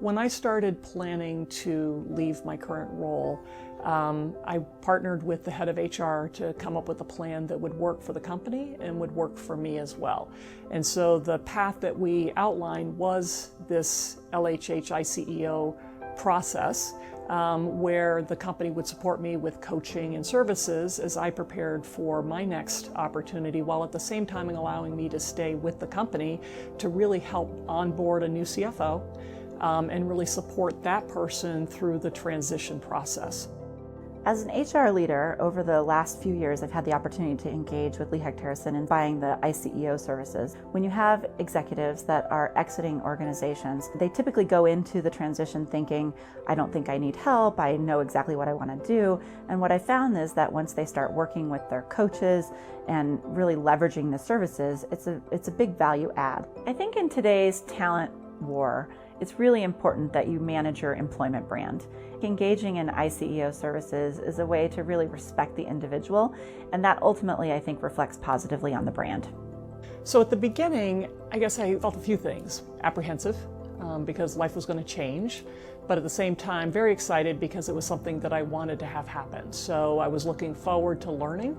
When I started planning to leave my current role, I partnered with the head of HR to come up with a plan that would work for the company and would work for me as well. And so the path that we outlined was this LHH ICEO process, where the company would support me with coaching and services as I prepared for my next opportunity, while at the same time allowing me to stay with the company to really help onboard a new CFO and really support that person through the transition process. As an HR leader, over the last few years, I've had the opportunity to engage with LHH Harrison in buying the ICEO services. When you have executives that are exiting organizations, they typically go into the transition thinking, I don't think I need help, I know exactly what I want to do. And what I found is that once they start working with their coaches and really leveraging the services, it's a big value add. I think in today's talent war, it's really important that you manage your employment brand. Engaging in ICEO services is a way to really respect the individual, and that ultimately, I think, reflects positively on the brand. So at the beginning, I guess I felt a few things. Apprehensive, because life was going to change, but at the same time, very excited because it was something that I wanted to have happen. So I was looking forward to learning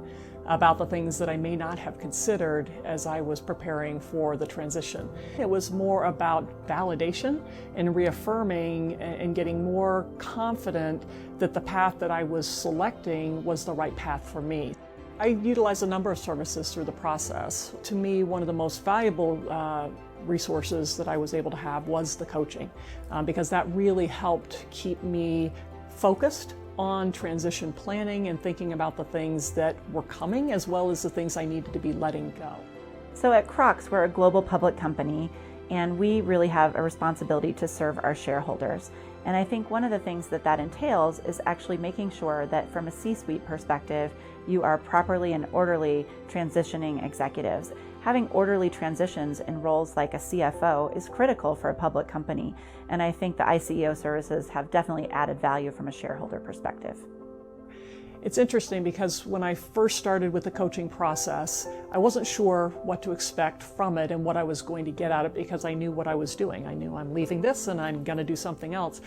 about the things that I may not have considered as I was preparing for the transition. It was more about validation and reaffirming and getting more confident that the path that I was selecting was the right path for me. I utilized a number of services through the process. To me, one of the most valuable resources that I was able to have was the coaching, because that really helped keep me focused on transition planning and thinking about the things that were coming as well as the things I needed to be letting go. So at Crocs, we're a global public company, and we really have a responsibility to serve our shareholders. And I think one of the things that entails is actually making sure that from a C-suite perspective, you are properly and orderly transitioning executives. Having orderly transitions in roles like a CFO is critical for a public company, and I think the ICEO services have definitely added value from a shareholder perspective. It's interesting because when I first started with the coaching process, I wasn't sure what to expect from it and what I was going to get out of it because I knew what I was doing. I knew I'm leaving this and I'm going to do something else.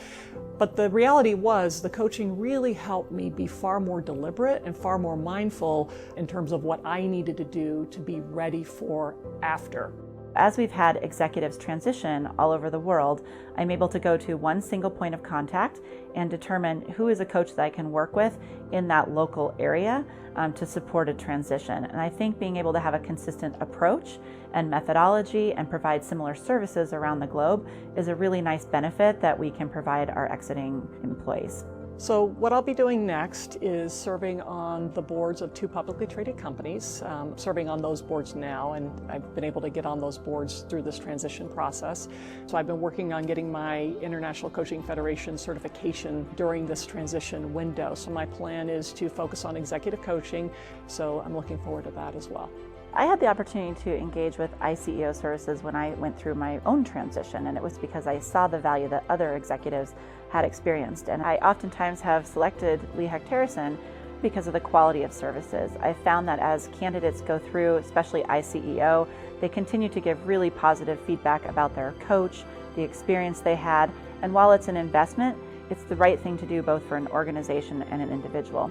But the reality was the coaching really helped me be far more deliberate and far more mindful in terms of what I needed to do to be ready for after. As we've had executives transition all over the world, I'm able to go to one single point of contact and determine who is a coach that I can work with in that local area to support a transition. And I think being able to have a consistent approach and methodology and provide similar services around the globe is a really nice benefit that we can provide our exiting employees. So what I'll be doing next is serving on the boards of 2 publicly traded companies, serving on those boards now, and I've been able to get on those boards through this transition process. So I've been working on getting my International Coaching Federation certification during this transition window. So my plan is to focus on executive coaching, so I'm looking forward to that as well. I had the opportunity to engage with ICEO services when I went through my own transition, and it was because I saw the value that other executives had experienced. And I oftentimes have selected LHH Harrison because of the quality of services. I found that as candidates go through, especially ICEO, they continue to give really positive feedback about their coach, the experience they had, and while it's an investment, it's the right thing to do both for an organization and an individual.